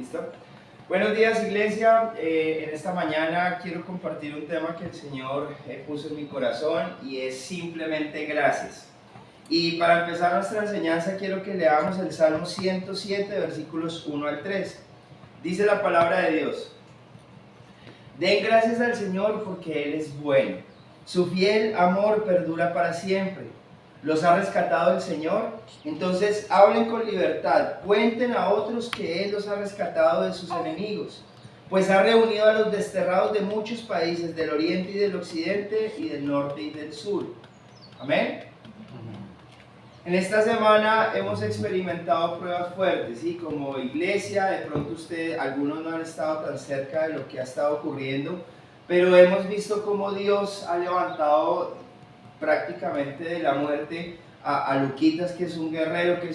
¿Listo? Buenos días, iglesia. En esta mañana quiero compartir un tema que el Señor puso en mi corazón y es simplemente gracias. Y para empezar nuestra enseñanza quiero que leamos el Salmo 107, versículos 1 al 3. Dice la palabra de Dios: Den gracias al Señor porque Él es bueno. Su fiel amor perdura para siempre. ¿Los ha rescatado el Señor? Entonces hablen con libertad, cuenten a otros que Él los ha rescatado de sus enemigos, pues ha reunido a los desterrados de muchos países, del oriente y del occidente, y del norte y del sur. Amén. En esta semana hemos experimentado pruebas fuertes, y como iglesia, de pronto algunos no han estado tan cerca de lo que ha estado ocurriendo, pero hemos visto cómo Dios ha levantado prácticamente de la muerte a Luquitas, que es un guerrero, que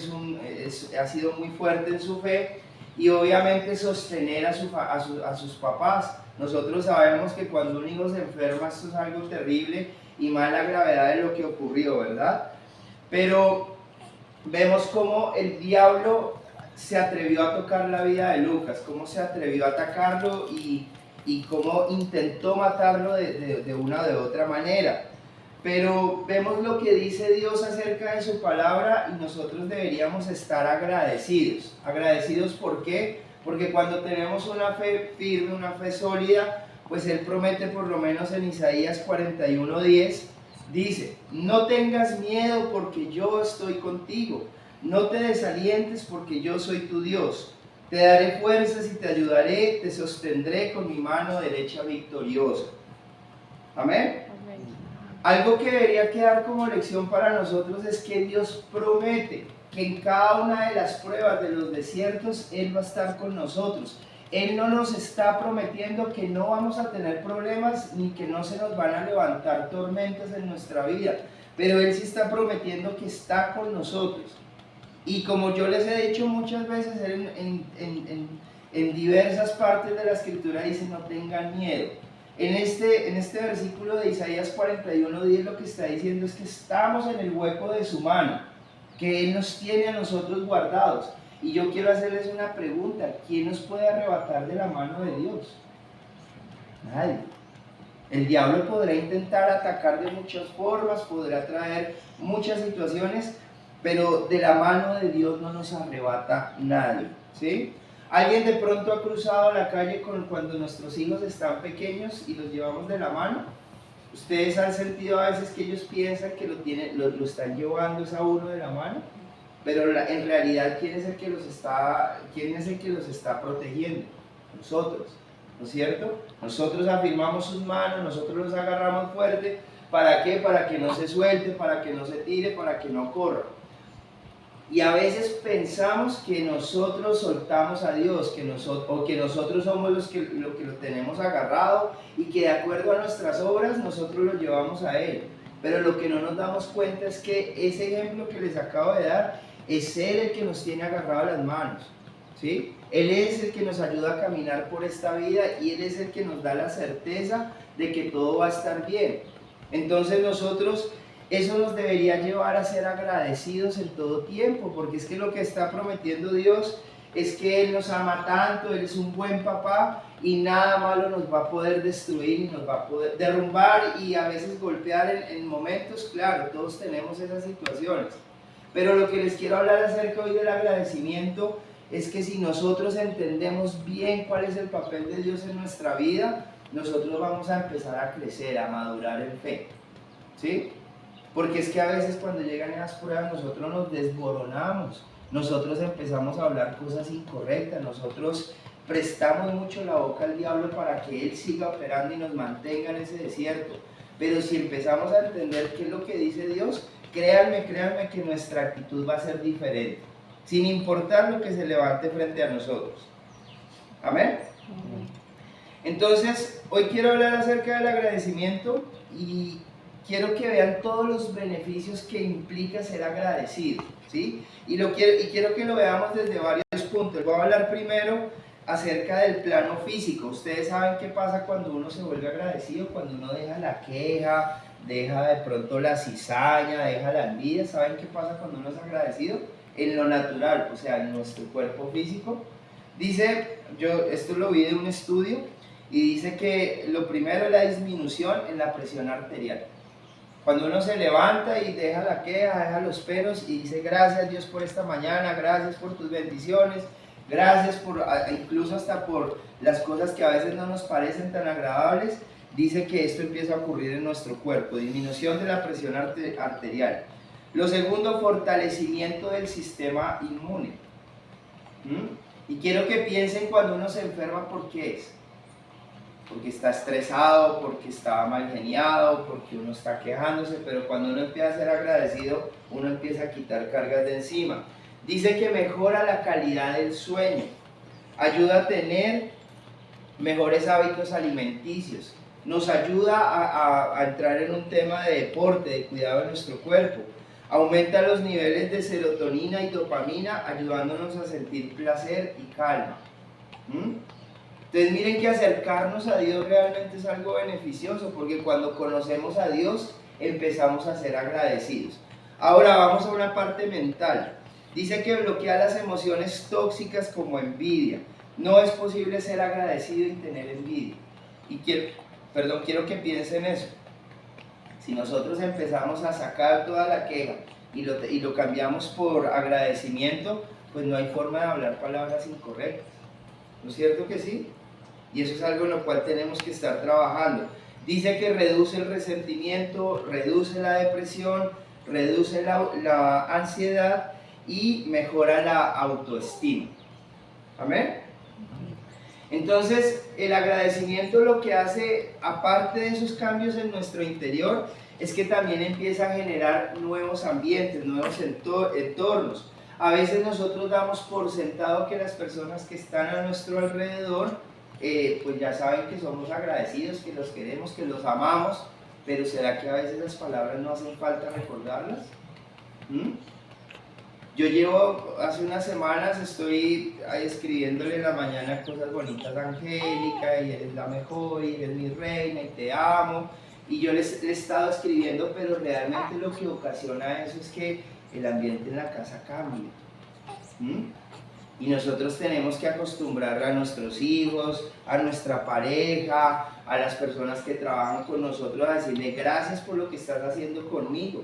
ha sido muy fuerte en su fe, y obviamente sostener a sus papás. Nosotros sabemos que cuando un hijo se enferma esto es algo terrible, y más la gravedad de lo que ocurrió, ¿verdad? Pero vemos cómo el diablo se atrevió a tocar la vida de Lucas, cómo se atrevió a atacarlo y cómo intentó matarlo de una o de otra manera. Pero vemos lo que dice Dios acerca de su palabra y nosotros deberíamos estar agradecidos. ¿Agradecidos por qué? Porque cuando tenemos una fe firme, una fe sólida, pues Él promete, por lo menos en Isaías 41:10, dice: no tengas miedo porque yo estoy contigo, no te desalientes porque yo soy tu Dios. Te daré fuerzas y te ayudaré, te sostendré con mi mano derecha victoriosa. Amén. Algo que debería quedar como lección para nosotros es que Dios promete que en cada una de las pruebas de los desiertos Él va a estar con nosotros. Él no nos está prometiendo que no vamos a tener problemas ni que no se nos van a levantar tormentas en nuestra vida, pero Él sí está prometiendo que está con nosotros. Y como yo les he dicho muchas veces, en diversas partes de la Escritura dice: no tengan miedo. En este versículo de Isaías 41:10 lo que está diciendo es que estamos en el hueco de su mano, que Él nos tiene a nosotros guardados. Y yo quiero hacerles una pregunta: ¿quién nos puede arrebatar de la mano de Dios? Nadie. El diablo podrá intentar atacar de muchas formas, podrá traer muchas situaciones, pero de la mano de Dios no nos arrebata nadie, ¿sí? ¿Alguien de pronto ha cruzado la calle cuando nuestros hijos están pequeños y los llevamos de la mano? ¿Ustedes han sentido a veces que ellos piensan que lo están llevando a uno de la mano? Pero en realidad, ¿quién es el que los está protegiendo? Nosotros, ¿no es cierto? Nosotros afirmamos sus manos, nosotros los agarramos fuerte. ¿Para qué? Para que no se suelte, para que no se tire, para que no corra. Y a veces pensamos que nosotros soltamos a Dios, o que nosotros somos los que lo tenemos agarrado, y que de acuerdo a nuestras obras nosotros lo llevamos a Él. Pero lo que no nos damos cuenta es que ese ejemplo que les acabo de dar es Él el que nos tiene agarrado las manos, ¿sí? Él es el que nos ayuda a caminar por esta vida, y Él es el que nos da la certeza de que todo va a estar bien. Entonces eso nos debería llevar a ser agradecidos en todo tiempo, porque es que lo que está prometiendo Dios es que Él nos ama tanto, Él es un buen papá, y nada malo nos va a poder destruir y nos va a poder derrumbar y a veces golpear en momentos. Claro, todos tenemos esas situaciones, pero lo que les quiero hablar acerca hoy del agradecimiento es que si nosotros entendemos bien cuál es el papel de Dios en nuestra vida, nosotros vamos a empezar a crecer, a madurar en fe, ¿sí? Porque es que a veces cuando llegan esas pruebas nosotros nos desboronamos, nosotros empezamos a hablar cosas incorrectas, nosotros prestamos mucho la boca al diablo para que él siga operando y nos mantenga en ese desierto. Pero si empezamos a entender qué es lo que dice Dios, créanme que nuestra actitud va a ser diferente, sin importar lo que se levante frente a nosotros. Amén. Entonces, hoy quiero hablar acerca del agradecimiento y quiero que vean todos los beneficios que implica ser agradecido, ¿sí? Y quiero que lo veamos desde varios puntos. Voy a hablar primero acerca del plano físico. Ustedes saben qué pasa cuando uno se vuelve agradecido, cuando uno deja la queja, deja de pronto la cizaña, deja la envidia. ¿Saben qué pasa cuando uno es agradecido? En lo natural, o sea, en nuestro cuerpo físico, Dice, yo esto lo vi de un estudio, y dice que lo primero es la disminución en la presión arterial. Cuando uno se levanta y deja la queja, deja los peros y dice gracias Dios por esta mañana, gracias por tus bendiciones, gracias por, incluso hasta por las cosas que a veces no nos parecen tan agradables, dice que esto empieza a ocurrir en nuestro cuerpo, disminución de la presión arterial. Lo segundo, fortalecimiento del sistema inmune. Y quiero que piensen cuando uno se enferma, ¿por qué es? Porque está estresado, porque está mal geniado, porque uno está quejándose, pero cuando uno empieza a ser agradecido, uno empieza a quitar cargas de encima. Dice que mejora la calidad del sueño, ayuda a tener mejores hábitos alimenticios, nos ayuda a entrar en un tema de deporte, de cuidado de nuestro cuerpo, aumenta los niveles de serotonina y dopamina, ayudándonos a sentir placer y calma. Entonces miren que acercarnos a Dios realmente es algo beneficioso, porque cuando conocemos a Dios empezamos a ser agradecidos. Ahora vamos a una parte mental. Dice que bloquea las emociones tóxicas como envidia. No es posible ser agradecido y tener envidia. Y quiero que piensen eso. Si nosotros empezamos a sacar toda la queja y lo cambiamos por agradecimiento, pues no hay forma de hablar palabras incorrectas. ¿No es cierto que sí? Y eso es algo en lo cual tenemos que estar trabajando. Dice que reduce el resentimiento, reduce la depresión, reduce la ansiedad y mejora la autoestima. ¿Amén? Entonces, el agradecimiento lo que hace, aparte de esos cambios en nuestro interior, es que también empieza a generar nuevos ambientes, nuevos entornos. A veces nosotros damos por sentado que las personas que están a nuestro alrededor, pues ya saben que somos agradecidos, que los queremos, que los amamos, pero ¿será que a veces las palabras no hacen falta recordarlas? Yo llevo, hace unas semanas estoy ahí escribiéndole en la mañana cosas bonitas a Angélica, y eres la mejor, y eres mi reina, y te amo, y yo les he estado escribiendo, pero realmente lo que ocasiona eso es que el ambiente en la casa cambia. Y nosotros tenemos que acostumbrar a nuestros hijos, a nuestra pareja, a las personas que trabajan con nosotros, a decirle gracias por lo que estás haciendo conmigo,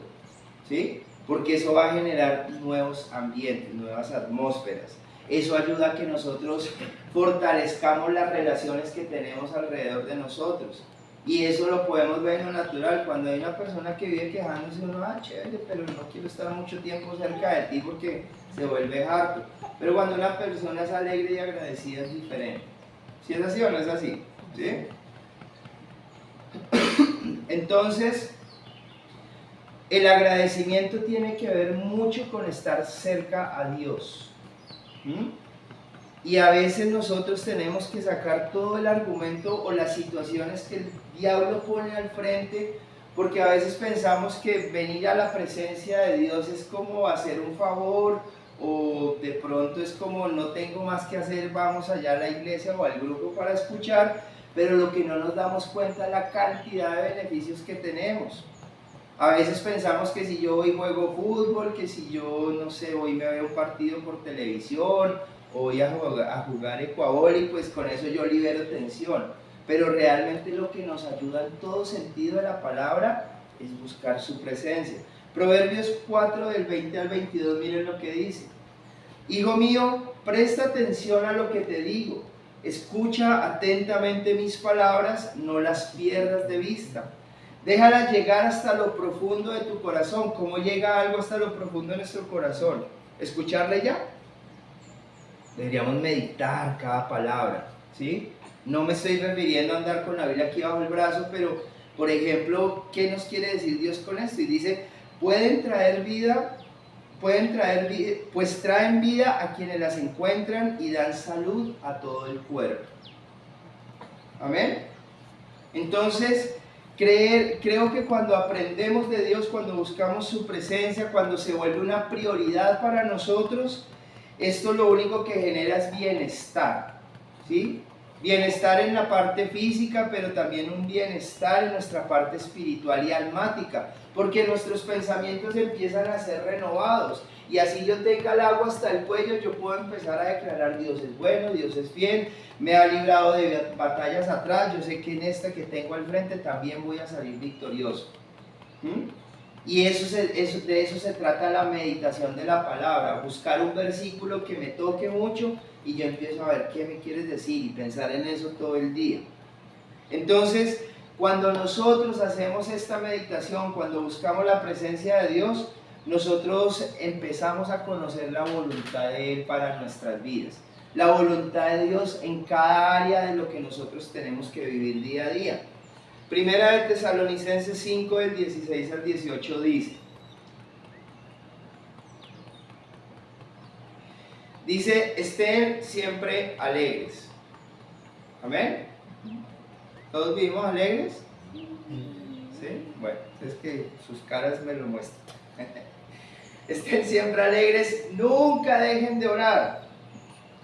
¿sí? Porque eso va a generar nuevos ambientes, nuevas atmósferas. Eso ayuda a que nosotros fortalezcamos las relaciones que tenemos alrededor de nosotros. Y eso lo podemos ver en lo natural. Cuando hay una persona que vive quejándose, uno, chévere, pero no quiero estar mucho tiempo cerca de ti porque se vuelve harto. Pero cuando una persona es alegre y agradecida es diferente. ¿Sí es así o no es así? ¿Sí? Entonces, el agradecimiento tiene que ver mucho con estar cerca a Dios. Y a veces nosotros tenemos que sacar todo el argumento o las situaciones que el diablo pone al frente, porque a veces pensamos que venir a la presencia de Dios es como hacer un favor, o de pronto es como no tengo más que hacer, vamos allá a la iglesia o al grupo para escuchar, pero lo que no nos damos cuenta es la cantidad de beneficios que tenemos. A veces pensamos que si yo voy y juego fútbol, que si yo, no sé, voy y me veo un partido por televisión, o voy a jugar ecuavoli, pues con eso yo libero tensión. Pero realmente lo que nos ayuda en todo sentido de la palabra es buscar su presencia. Proverbios 4 del 20 al 22, miren lo que dice. Hijo mío, presta atención a lo que te digo. Escucha atentamente mis palabras, no las pierdas de vista. Déjala llegar hasta lo profundo de tu corazón. ¿Cómo llega algo hasta lo profundo de nuestro corazón? ¿Escucharle ya? Deberíamos meditar cada palabra, ¿sí? No me estoy refiriendo a andar con la Biblia aquí bajo el brazo, pero, por ejemplo, ¿qué nos quiere decir Dios con esto? Y dice, pues traen vida a quienes las encuentran y dan salud a todo el cuerpo. Amén. Entonces, creo que cuando aprendemos de Dios, cuando buscamos su presencia, cuando se vuelve una prioridad para nosotros, esto lo único que genera es bienestar, ¿sí? Bienestar en la parte física, pero también un bienestar en nuestra parte espiritual y almática, porque nuestros pensamientos empiezan a ser renovados y así yo tenga el agua hasta el cuello, yo puedo empezar a declarar: Dios es bueno, Dios es fiel, me ha librado de batallas atrás, yo sé que en esta que tengo al frente también voy a salir victorioso. Y de eso se trata la meditación de la palabra, buscar un versículo que me toque mucho y yo empiezo a ver qué me quieres decir y pensar en eso todo el día. Entonces, cuando nosotros hacemos esta meditación, cuando buscamos la presencia de Dios, nosotros empezamos a conocer la voluntad de Él para nuestras vidas. La voluntad de Dios en cada área de lo que nosotros tenemos que vivir día a día. Primera de Tesalonicenses 5, del 16 al 18 dice: estén siempre alegres. ¿Amén? ¿Todos vivimos alegres? ¿Sí? Bueno, es que sus caras me lo muestran. Estén siempre alegres, nunca dejen de orar.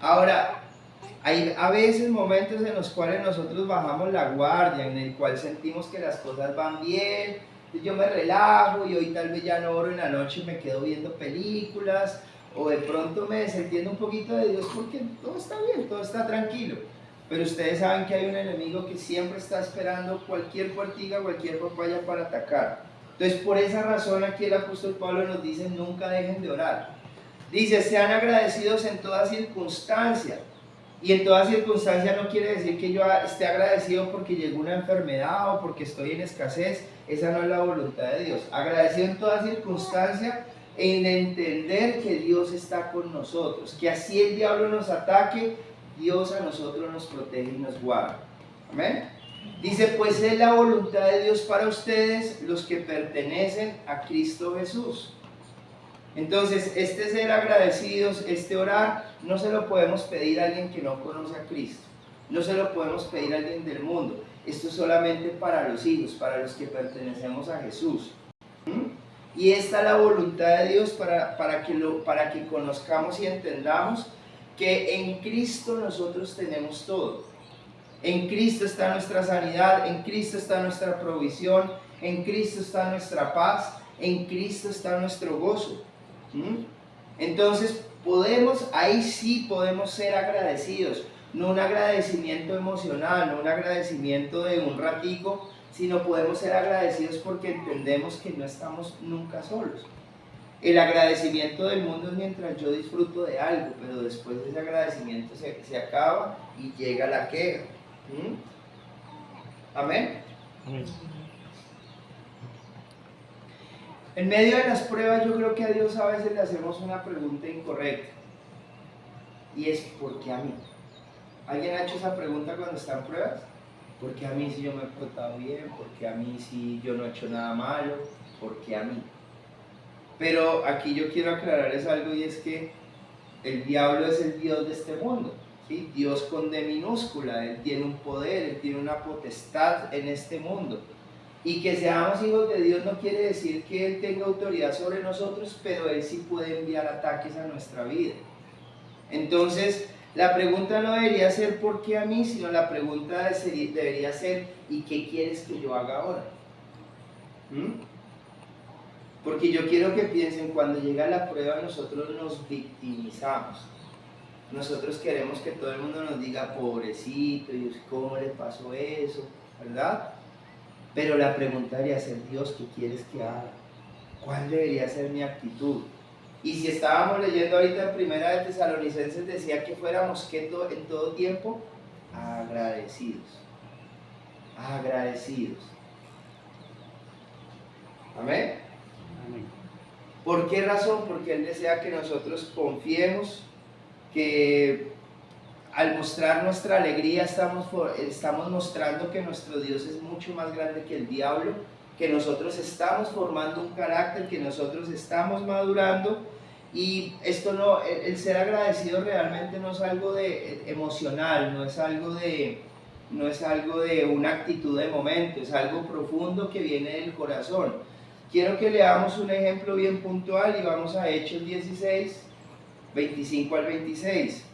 Ahora, hay a veces momentos en los cuales nosotros bajamos la guardia, en el cual sentimos que las cosas van bien, yo me relajo y hoy tal vez ya no oro en la noche y me quedo viendo películas, o de pronto me desentiendo un poquito de Dios porque todo está bien, todo está tranquilo. Pero ustedes saben que hay un enemigo que siempre está esperando cualquier puertiga, cualquier papaya para atacar. Entonces, por esa razón aquí el apóstol Pablo nos dice: nunca dejen de orar. Dice: sean agradecidos en toda circunstancia. Y en toda circunstancia no quiere decir que yo esté agradecido porque llegó una enfermedad o porque estoy en escasez. Esa no es la voluntad de Dios. Agradecido en toda circunstancia, en entender que Dios está con nosotros, que así el diablo nos ataque, Dios a nosotros nos protege y nos guarda. Amén. Dice: pues es la voluntad de Dios para ustedes, los que pertenecen a Cristo Jesús. Entonces, este ser agradecidos, este orar, no se lo podemos pedir a alguien que no conoce a Cristo, no se lo podemos pedir a alguien del mundo. Esto es solamente para los hijos, para los que pertenecemos a Jesús. Y esta es la voluntad de Dios para que conozcamos y entendamos que en Cristo nosotros tenemos todo. En Cristo está nuestra sanidad, en Cristo está nuestra provisión, en Cristo está nuestra paz, en Cristo está nuestro gozo. Entonces ahí sí podemos ser agradecidos, no un agradecimiento emocional, no un agradecimiento de un ratico, sino podemos ser agradecidos porque entendemos que no estamos nunca solos. El agradecimiento del mundo es mientras yo disfruto de algo, pero después de ese agradecimiento se acaba y llega la queja. Amén. Amén. En medio de las pruebas, yo creo que a Dios a veces le hacemos una pregunta incorrecta, y es: ¿por qué a mí? ¿Alguien ha hecho esa pregunta cuando está en pruebas? ¿Por qué a mí si yo me he portado bien? ¿Por qué a mí si yo no he hecho nada malo? ¿Por qué a mí? Pero aquí yo quiero aclararles algo, y es que el diablo es el Dios de este mundo, ¿sí? Dios con D minúscula. Él tiene un poder, Él tiene una potestad en este mundo. Y que seamos hijos de Dios no quiere decir que Él tenga autoridad sobre nosotros, pero Él sí puede enviar ataques a nuestra vida. Entonces, la pregunta no debería ser ¿por qué a mí?, sino la pregunta debería ser ¿y qué quieres que yo haga ahora? Porque yo quiero que piensen: cuando llega la prueba nosotros nos victimizamos. Nosotros queremos que todo el mundo nos diga: pobrecito, Dios, ¿cómo le pasó eso? ¿Verdad? Pero la pregunta debería ser: Dios, ¿qué quieres que haga? ¿Cuál debería ser mi actitud? Y si estábamos leyendo ahorita en Primera de Tesalonicenses, decía que fuéramos en todo tiempo agradecidos. Agradecidos. Amén. Amén. ¿Por qué razón? Porque Él desea que nosotros confiemos, que al mostrar nuestra alegría estamos mostrando que nuestro Dios es mucho más grande que el diablo, que nosotros estamos formando un carácter, que nosotros estamos madurando. Y esto no, el ser agradecido realmente no es algo emocional, no es algo de una actitud de momento, es algo profundo que viene del corazón. Quiero que leamos un ejemplo bien puntual y vamos a Hechos 16, 25 al 26.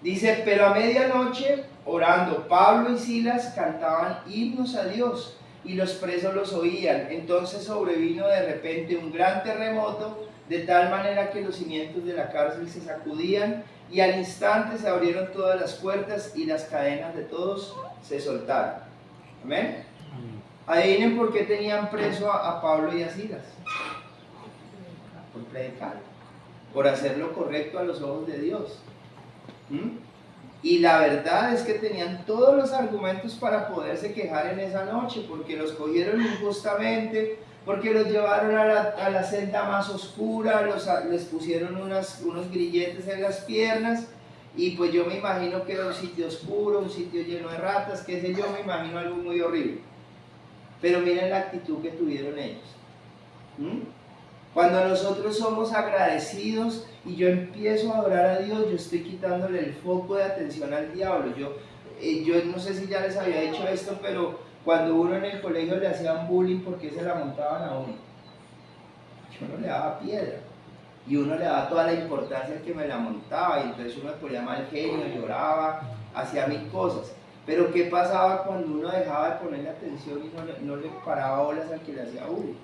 Dice: pero a medianoche, orando, Pablo y Silas cantaban himnos a Dios, y los presos los oían. Entonces sobrevino de repente un gran terremoto, de tal manera que los cimientos de la cárcel se sacudían y al instante se abrieron todas las puertas y las cadenas de todos se soltaron. Amén. Adivinen por qué tenían preso a Pablo y a Silas. Por predicar, por hacer lo correcto a los ojos de Dios. Y la verdad es que tenían todos los argumentos para poderse quejar en esa noche, porque los cogieron injustamente, porque los llevaron a la celda más oscura, les pusieron unos grilletes en las piernas, y pues yo me imagino que era un sitio oscuro, un sitio lleno de ratas, qué sé yo, me imagino algo muy horrible. Pero miren la actitud que tuvieron ellos. Cuando nosotros somos agradecidos y yo empiezo a adorar a Dios, yo estoy quitándole el foco de atención al diablo. Yo no sé si ya les había dicho esto, pero cuando uno en el colegio le hacían bullying, ¿por qué se la montaban a uno? Yo no le daba piedra. Y uno le daba toda la importancia que me la montaba, y entonces uno me ponía mal genio, lloraba, hacía mil cosas. Pero ¿qué pasaba cuando uno dejaba de ponerle atención y no le paraba bolas al que le hacía bullying?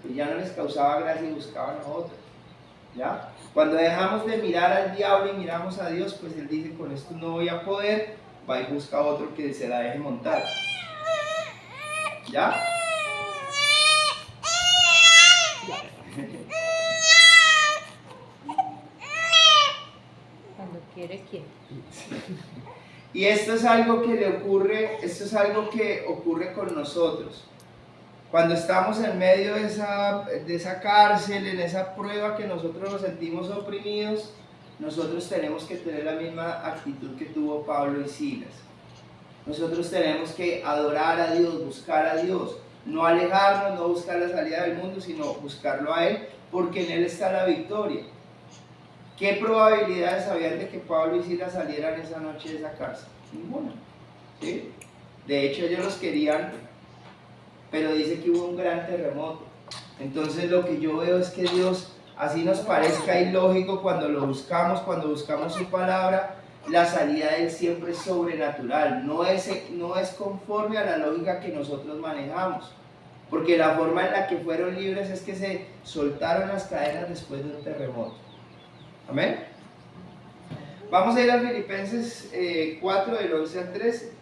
Pues ya no les causaba gracia y buscaban a otros. ¿Ya? Cuando dejamos de mirar al diablo y miramos a Dios, pues Él dice, con esto no voy a poder, va y busca a otro que se la deje montar. ¿Ya? Cuando quiere. Y esto es algo que ocurre con nosotros. Cuando estamos en medio de esa cárcel, en esa prueba que nosotros nos sentimos oprimidos, nosotros tenemos que tener la misma actitud que tuvo Pablo y Silas. Nosotros tenemos que adorar a Dios, buscar a Dios, no alejarnos, no buscar la salida del mundo, sino buscarlo a Él, porque en Él está la victoria. ¿Qué probabilidades habían de que Pablo y Silas salieran esa noche de esa cárcel? Ninguna. ¿Sí? De hecho, ellos los querían, pero dice que hubo un gran terremoto. Entonces lo que yo veo es que Dios, así nos parezca ilógico cuando lo buscamos, cuando buscamos su palabra, la salida de Él siempre es sobrenatural, no es conforme a la lógica que nosotros manejamos, porque la forma en la que fueron libres es que se soltaron las cadenas después de un terremoto. Amén. Vamos a ir a Filipenses 4 del 11 al 13.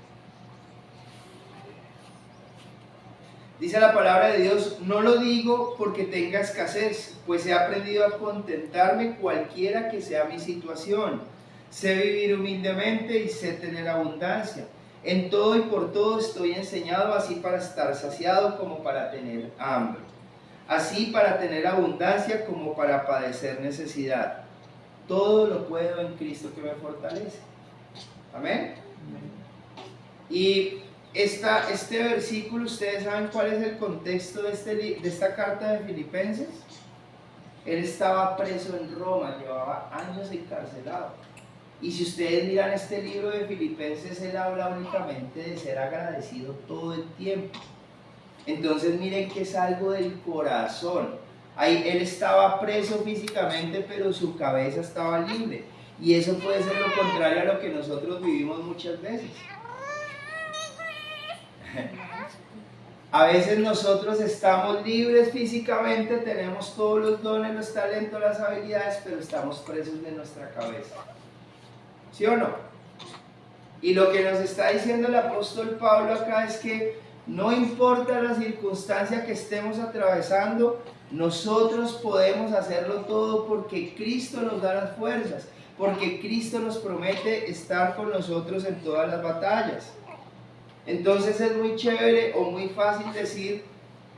Dice la palabra de Dios, no lo digo porque tenga escasez, pues he aprendido a contentarme cualquiera que sea mi situación. Sé vivir humildemente y sé tener abundancia. En todo y por todo estoy enseñado, así para estar saciado como para tener hambre. Así para tener abundancia como para padecer necesidad. Todo lo puedo en Cristo que me fortalece. Amén. Y este versículo, ¿ustedes saben cuál es el contexto de esta carta de Filipenses? Él estaba preso en Roma, llevaba años encarcelado. Y si ustedes miran este libro de Filipenses, él habla únicamente de ser agradecido todo el tiempo. Entonces miren que es algo del corazón. Ahí él estaba preso físicamente, pero su cabeza estaba libre. Y eso puede ser lo contrario a lo que nosotros vivimos muchas veces. A veces nosotros estamos libres físicamente, tenemos todos los dones, los talentos, las habilidades, pero estamos presos de nuestra cabeza. ¿Sí o no? Y lo que nos está diciendo el apóstol Pablo acá es que no importa la circunstancia que estemos atravesando, nosotros podemos hacerlo todo porque Cristo nos da las fuerzas, porque Cristo nos promete estar con nosotros en todas las batallas. Entonces es muy chévere o muy fácil decir,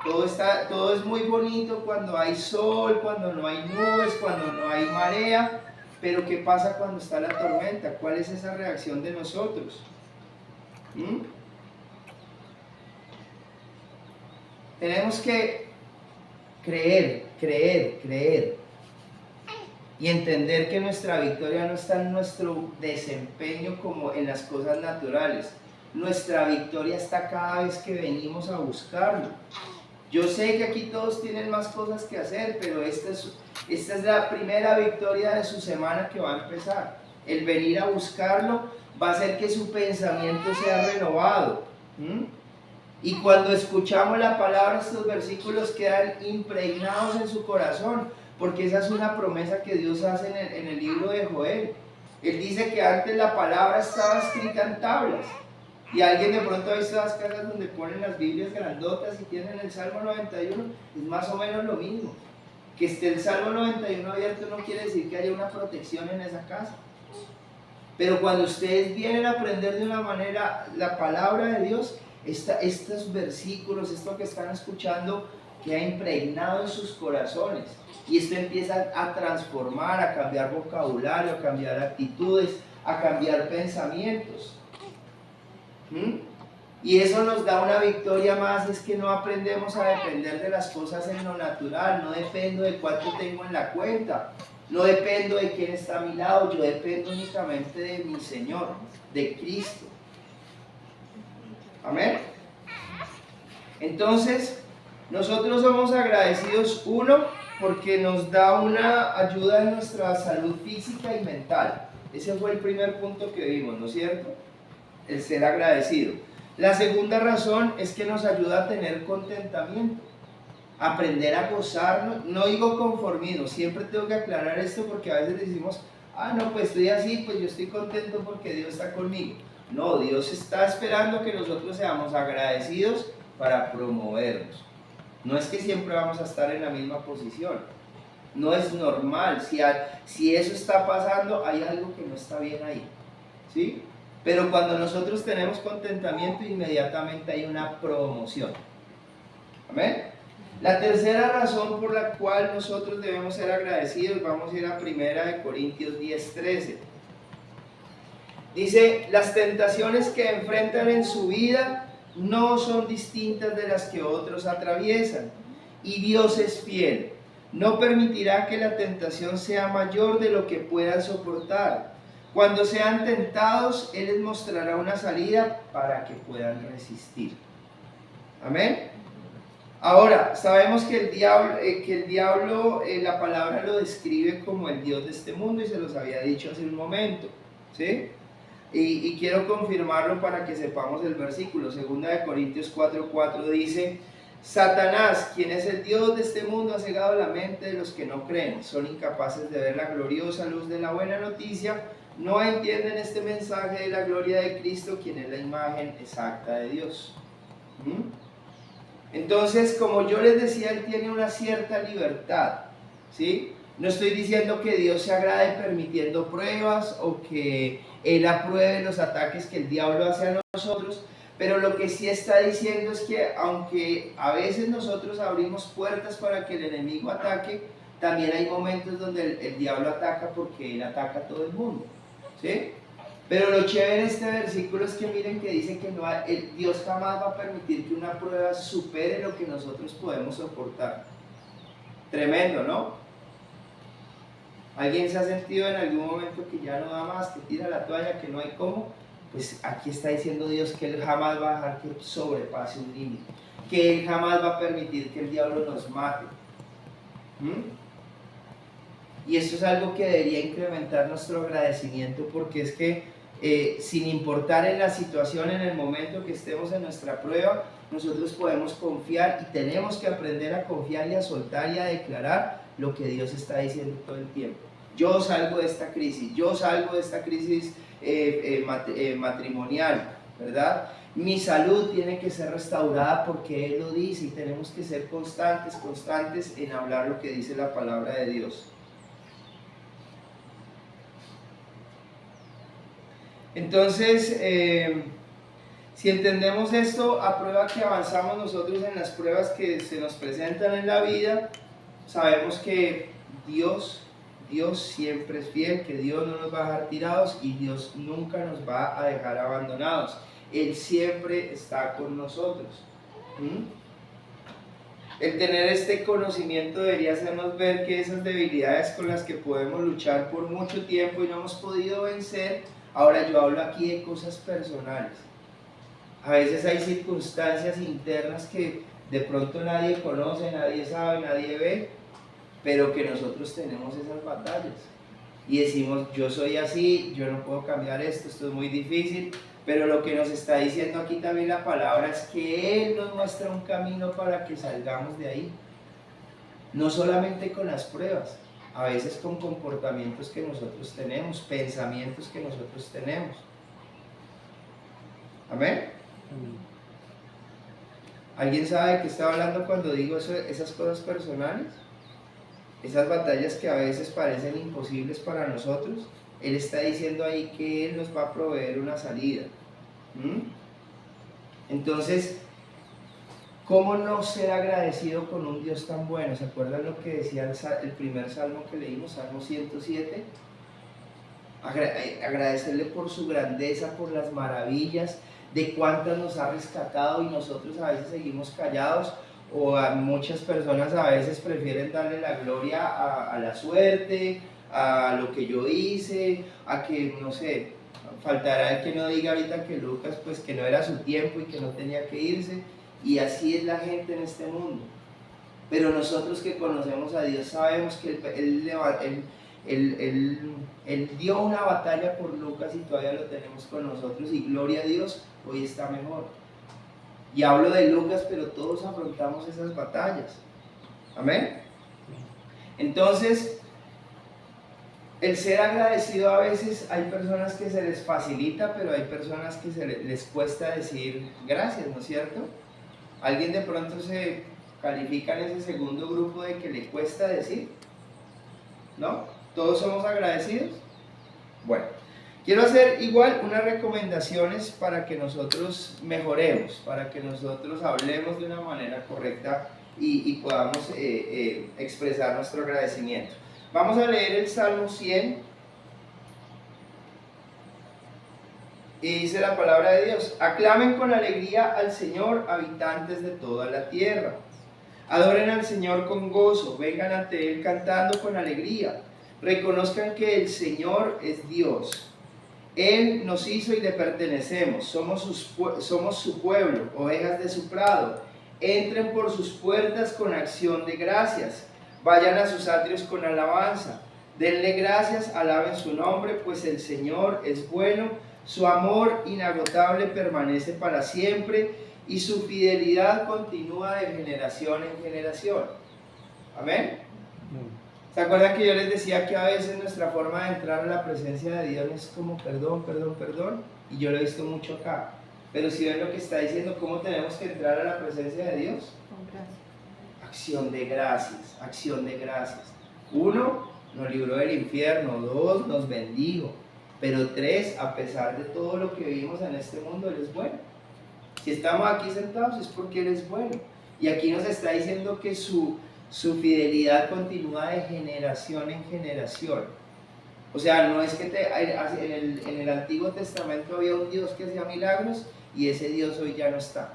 todo es muy bonito cuando hay sol, cuando no hay nubes, cuando no hay marea, pero ¿qué pasa cuando está la tormenta? ¿Cuál es esa reacción de nosotros? Tenemos que creer y entender que nuestra victoria no está en nuestro desempeño como en las cosas naturales. Nuestra victoria está cada vez que venimos a buscarlo. Yo sé que aquí todos tienen más cosas que hacer, pero esta es la primera victoria de su semana que va a empezar. El venir a buscarlo va a hacer que su pensamiento sea renovado. Y cuando escuchamos la palabra, estos versículos quedan impregnados en su corazón, porque esa es una promesa que Dios hace en el libro de Joel. Él dice que antes la palabra estaba escrita en tablas. Y alguien de pronto ha visto las casas donde ponen las Biblias grandotas y tienen el Salmo 91, es más o menos lo mismo. Que esté el Salmo 91 abierto no quiere decir que haya una protección en esa casa. Pero cuando ustedes vienen a aprender de una manera la palabra de Dios, estos versículos, esto que están escuchando, queda impregnado en sus corazones. Y esto empieza a transformar, a cambiar vocabulario, a cambiar actitudes, a cambiar pensamientos. Y eso nos da una victoria más, es que no aprendemos a depender de las cosas en lo natural. No dependo de cuánto tengo en la cuenta, no dependo de quién está a mi lado, yo dependo únicamente de mi Señor, de Cristo. Amén. Entonces, nosotros somos agradecidos, uno, porque nos da una ayuda en nuestra salud física y mental. Ese fue el primer punto que vimos, ¿no es cierto? El ser agradecido. La segunda razón es que nos ayuda a tener contentamiento, aprender a gozarnos. No digo conformismo, siempre tengo que aclarar esto porque a veces decimos, no, pues estoy así, pues yo estoy contento porque Dios está conmigo. No, Dios está esperando que nosotros seamos agradecidos para promovernos. No es que siempre vamos a estar en la misma posición, no es normal. Si eso está pasando, hay algo que no está bien ahí, ¿sí? Pero cuando nosotros tenemos contentamiento, inmediatamente hay una promoción. ¿Amén? La tercera razón por la cual nosotros debemos ser agradecidos, vamos a ir a 1 Corintios 10:13. Dice, las tentaciones que enfrentan en su vida no son distintas de las que otros atraviesan, y Dios es fiel. No permitirá que la tentación sea mayor de lo que puedan soportar. Cuando sean tentados, Él les mostrará una salida para que puedan resistir. Amén. Ahora, sabemos que el diablo, la palabra lo describe como el Dios de este mundo y se los había dicho hace un momento, ¿sí? Y quiero confirmarlo para que sepamos el versículo. 2 Corintios 4:4 dice, Satanás, quien es el Dios de este mundo, ha cegado la mente de los que no creen. Son incapaces de ver la gloriosa luz de la buena noticia. No entienden este mensaje de la gloria de Cristo, quien es la imagen exacta de Dios. Entonces, como yo les decía, Él tiene una cierta libertad, ¿sí? No estoy diciendo que Dios se agrade permitiendo pruebas o que Él apruebe los ataques que el diablo hace a nosotros, pero lo que sí está diciendo es que aunque a veces nosotros abrimos puertas para que el enemigo ataque, también hay momentos donde el diablo ataca porque Él ataca a todo el mundo, ¿sí? Pero lo chévere de este versículo es que miren que dice que Dios jamás va a permitir que una prueba supere lo que nosotros podemos soportar. Tremendo, ¿no? ¿Alguien se ha sentido en algún momento que ya no da más, que tira la toalla, que no hay cómo? Pues aquí está diciendo Dios que Él jamás va a dejar que sobrepase un límite, que Él jamás va a permitir que el diablo nos mate. Y eso es algo que debería incrementar nuestro agradecimiento, porque es que sin importar en la situación, en el momento que estemos en nuestra prueba, nosotros podemos confiar y tenemos que aprender a confiar y a soltar y a declarar lo que Dios está diciendo todo el tiempo. Yo salgo de esta crisis, matrimonial, ¿verdad? Mi salud tiene que ser restaurada porque Él lo dice y tenemos que ser constantes en hablar lo que dice la palabra de Dios. Entonces, si entendemos esto, a prueba que avanzamos nosotros en las pruebas que se nos presentan en la vida, sabemos que Dios siempre es fiel, que Dios no nos va a dejar tirados y Dios nunca nos va a dejar abandonados. Él siempre está con nosotros. El tener este conocimiento debería hacernos ver que esas debilidades con las que podemos luchar por mucho tiempo y no hemos podido vencer. Ahora yo hablo aquí de cosas personales. A veces hay circunstancias internas que de pronto nadie conoce, nadie sabe, nadie ve, pero que nosotros tenemos esas batallas. Y decimos, yo soy así, yo no puedo cambiar esto es muy difícil, pero lo que nos está diciendo aquí también la palabra es que Él nos muestra un camino para que salgamos de ahí. No solamente con las pruebas, a veces con comportamientos que nosotros tenemos, pensamientos que nosotros tenemos. ¿Amén? ¿Alguien sabe de qué estaba hablando cuando digo eso, esas cosas personales? Esas batallas que a veces parecen imposibles para nosotros. Él está diciendo ahí que Él nos va a proveer una salida. Entonces, ¿cómo no ser agradecido con un Dios tan bueno? ¿Se acuerdan lo que decía el primer salmo que leímos, Salmo 107? Agradecerle por su grandeza, por las maravillas, de cuántas nos ha rescatado, y nosotros a veces seguimos callados, o a muchas personas a veces prefieren darle la gloria a la suerte, a lo que yo hice, a que, no sé, faltará el que no diga ahorita que Lucas, pues que no era su tiempo y que no tenía que irse, y así es la gente en este mundo. Pero nosotros que conocemos a Dios sabemos que Él dio una batalla por Lucas y todavía lo tenemos con nosotros, y gloria a Dios, hoy está mejor. Y hablo de Lucas, pero todos afrontamos esas batallas. Amén. Entonces, el ser agradecido, a veces hay personas que se les facilita, pero hay personas que les cuesta decir gracias, ¿no es cierto? ¿Alguien de pronto se califica en ese segundo grupo de que le cuesta decir? ¿No? ¿Todos somos agradecidos? Bueno, quiero hacer igual unas recomendaciones para que nosotros mejoremos, para que nosotros hablemos de una manera correcta y podamos expresar nuestro agradecimiento. Vamos a leer el Salmo 100 y dice la palabra de Dios: aclamen con alegría al Señor, habitantes de toda la tierra. Adoren al Señor con gozo, vengan ante Él cantando con alegría. Reconozcan que el Señor es Dios. Él nos hizo y le pertenecemos, somos su pueblo, ovejas de su prado. Entren por sus puertas con acción de gracias, vayan a sus atrios con alabanza. Denle gracias, alaben su nombre, pues el Señor es bueno, su amor inagotable permanece para siempre, y su fidelidad continúa de generación en generación. Amén. ¿Se acuerdan que yo les decía que a veces nuestra forma de entrar a la presencia de Dios es como perdón, perdón, perdón? Y yo lo he visto mucho acá. Pero si ven lo que está diciendo, ¿cómo tenemos que entrar a la presencia de Dios? Con gracias. Acción de gracias, acción de gracias. 1, nos libró del infierno. 2, nos bendijo. Pero 3, a pesar de todo lo que vivimos en este mundo, Él es bueno. Si estamos aquí sentados es porque Él es bueno. Y aquí nos está diciendo que su fidelidad continúa de generación en generación. O sea, no es que en el Antiguo Testamento había un Dios que hacía milagros y ese Dios hoy ya no está.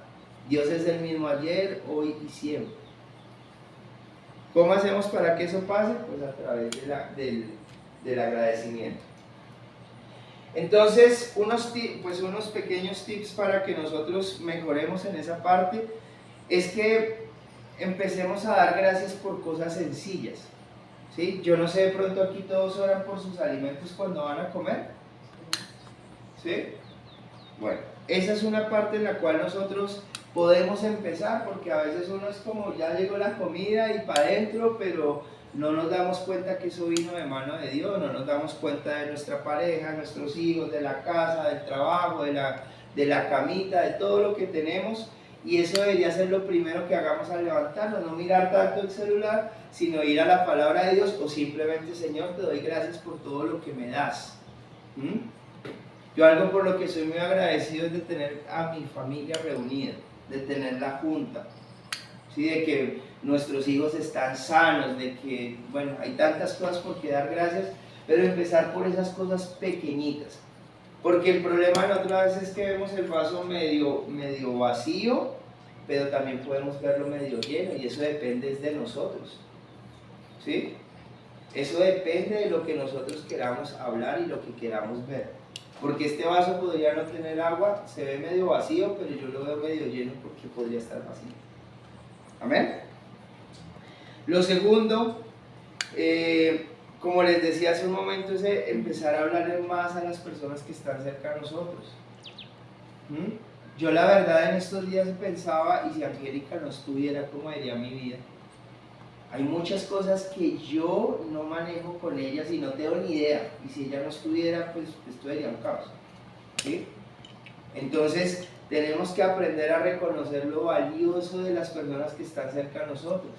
Dios es el mismo ayer, hoy y siempre. ¿Cómo hacemos para que eso pase? Pues a través del agradecimiento. Entonces, unos pequeños tips para que nosotros mejoremos en esa parte es que empecemos a dar gracias por cosas sencillas. ¿Sí? Yo no sé, de pronto aquí todos oran por sus alimentos cuando van a comer. ¿Sí? Bueno, esa es una parte en la cual nosotros podemos empezar, porque a veces uno es como, ya llegó la comida y para adentro, pero no nos damos cuenta que eso vino de mano de Dios, no nos damos cuenta de nuestra pareja, nuestros hijos, de la casa, del trabajo, de la camita, de todo lo que tenemos. Y eso debería ser lo primero que hagamos al levantarnos, no mirar tanto el celular, sino ir a la palabra de Dios, o simplemente: Señor, te doy gracias por todo lo que me das. Yo algo por lo que soy muy agradecido es de tener a mi familia reunida, de tener la junta, ¿sí? De que nuestros hijos están sanos, de que, bueno, hay tantas cosas por que dar gracias, pero empezar por esas cosas pequeñitas. Porque el problema en otras veces es que vemos el vaso medio vacío, pero también podemos verlo medio lleno, y eso depende de nosotros. ¿Sí? Eso depende de lo que nosotros queramos hablar y lo que queramos ver. Porque este vaso podría no tener agua, se ve medio vacío, pero yo lo veo medio lleno porque podría estar vacío. ¿Amén? Lo segundo, como les decía hace un momento, es empezar a hablarle más a las personas que están cerca de nosotros. Yo la verdad en estos días pensaba, y si Angélica no estuviera, ¿cómo sería mi vida? Hay muchas cosas que yo no manejo con ellas y no tengo ni idea. Y si ella no estuviera, pues esto sería un caos. ¿Sí? Entonces, tenemos que aprender a reconocer lo valioso de las personas que están cerca de nosotros.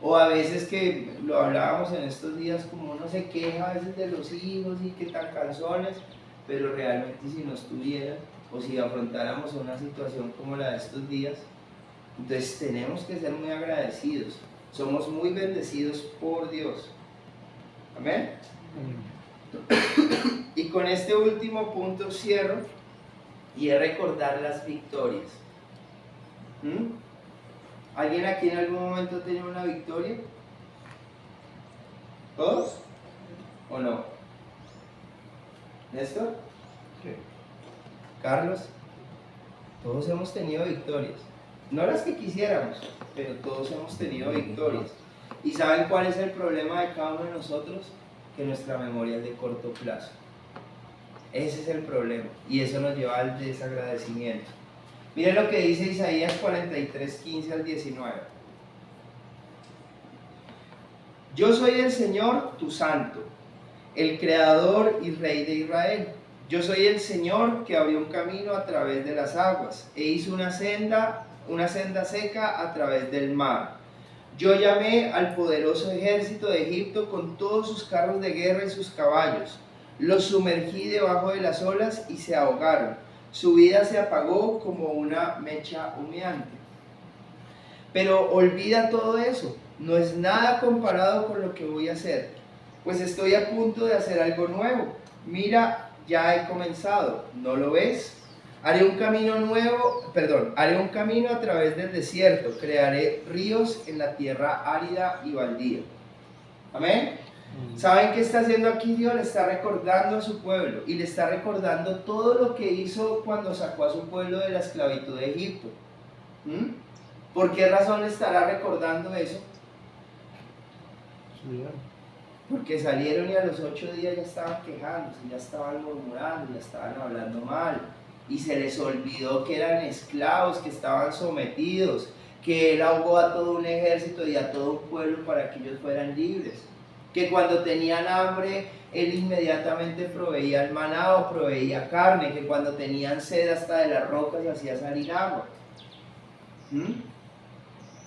O a veces que lo hablábamos en estos días, como uno se queja a veces de los hijos y que tan cansones, pero realmente si no estuvieran o si afrontáramos una situación como la de estos días, entonces tenemos que ser muy agradecidos. Somos muy bendecidos por Dios. Amén. Y con este último punto cierro, y es recordar las victorias. ¿Alguien aquí en algún momento ha tenido una victoria? ¿Todos? ¿O no? ¿Néstor? Sí. ¿Carlos? Todos hemos tenido victorias. No las que quisiéramos, pero todos hemos tenido victorias. ¿Y saben cuál es el problema de cada uno de nosotros? Que nuestra memoria es de corto plazo. Ese es el problema. Y eso nos lleva al desagradecimiento. Miren lo que dice Isaías 43, 15 al 19. Yo soy el Señor, tu santo, el creador y rey de Israel. Yo soy el Señor que abrió un camino a través de las aguas e hizo una senda seca a través del mar. Yo llamé al poderoso ejército de Egipto con todos sus carros de guerra y sus caballos. Los sumergí debajo de las olas y se ahogaron. Su vida se apagó como una mecha humeante. Pero olvida todo eso. No es nada comparado con lo que voy a hacer. Pues estoy a punto de hacer algo nuevo. Mira, ya he comenzado. ¿No lo ves? Haré un camino a través del desierto. Crearé ríos en la tierra árida y baldía. Amén. ¿Saben qué está haciendo aquí Dios? Le está recordando a su pueblo y le está recordando todo lo que hizo cuando sacó a su pueblo de la esclavitud de Egipto. ¿Por qué razón le estará recordando eso? Porque salieron y a los 8 días ya estaban quejándose, ya estaban murmurando, ya estaban hablando mal. Y se les olvidó que eran esclavos, que estaban sometidos, que Él ahogó a todo un ejército y a todo un pueblo para que ellos fueran libres. Que cuando tenían hambre, Él inmediatamente proveía el maná o proveía carne, que cuando tenían sed hasta de las rocas hacía salir agua.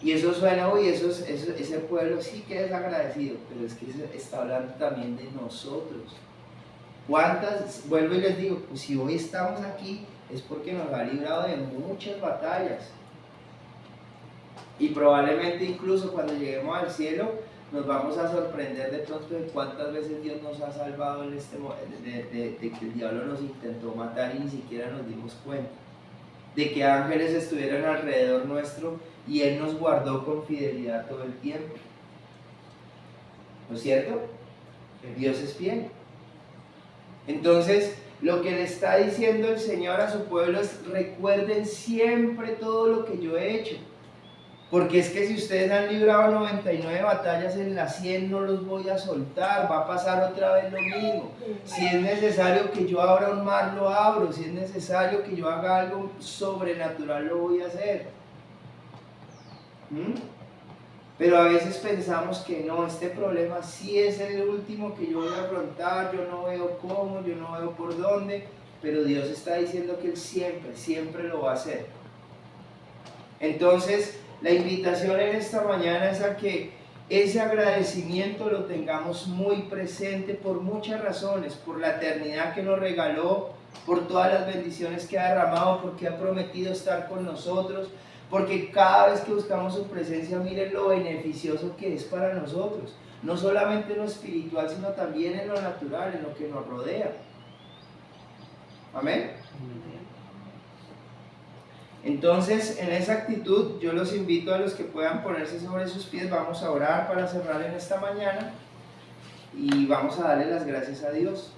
Y eso suena, uy, ese pueblo sí que es agradecido, pero es que está hablando también de nosotros. ¿Cuántas? Vuelvo y les digo, pues si hoy estamos aquí es porque nos ha librado de muchas batallas. Y probablemente incluso cuando lleguemos al cielo nos vamos a sorprender de pronto de cuántas veces Dios nos ha salvado en de que el diablo nos intentó matar y ni siquiera nos dimos cuenta. De que ángeles estuvieran alrededor nuestro y Él nos guardó con fidelidad todo el tiempo. ¿No es cierto? Dios es fiel. Entonces, lo que le está diciendo el Señor a su pueblo es: recuerden siempre todo lo que yo he hecho. Porque es que si ustedes han librado 99 batallas, en las 100 no los voy a soltar, va a pasar otra vez lo mismo. Si es necesario que yo abra un mar, lo abro. Si es necesario que yo haga algo sobrenatural, lo voy a hacer. Pero a veces pensamos que no, este problema sí es el último que yo voy a afrontar, yo no veo cómo, yo no veo por dónde, pero Dios está diciendo que Él siempre lo va a hacer. Entonces, la invitación en esta mañana es a que ese agradecimiento lo tengamos muy presente por muchas razones, por la eternidad que nos regaló, por todas las bendiciones que ha derramado, porque ha prometido estar con nosotros, porque cada vez que buscamos su presencia, miren lo beneficioso que es para nosotros, no solamente en lo espiritual, sino también en lo natural, en lo que nos rodea. Amén. Entonces, en esa actitud, yo los invito a los que puedan ponerse sobre sus pies. Vamos a orar para cerrar en esta mañana y vamos a darle las gracias a Dios.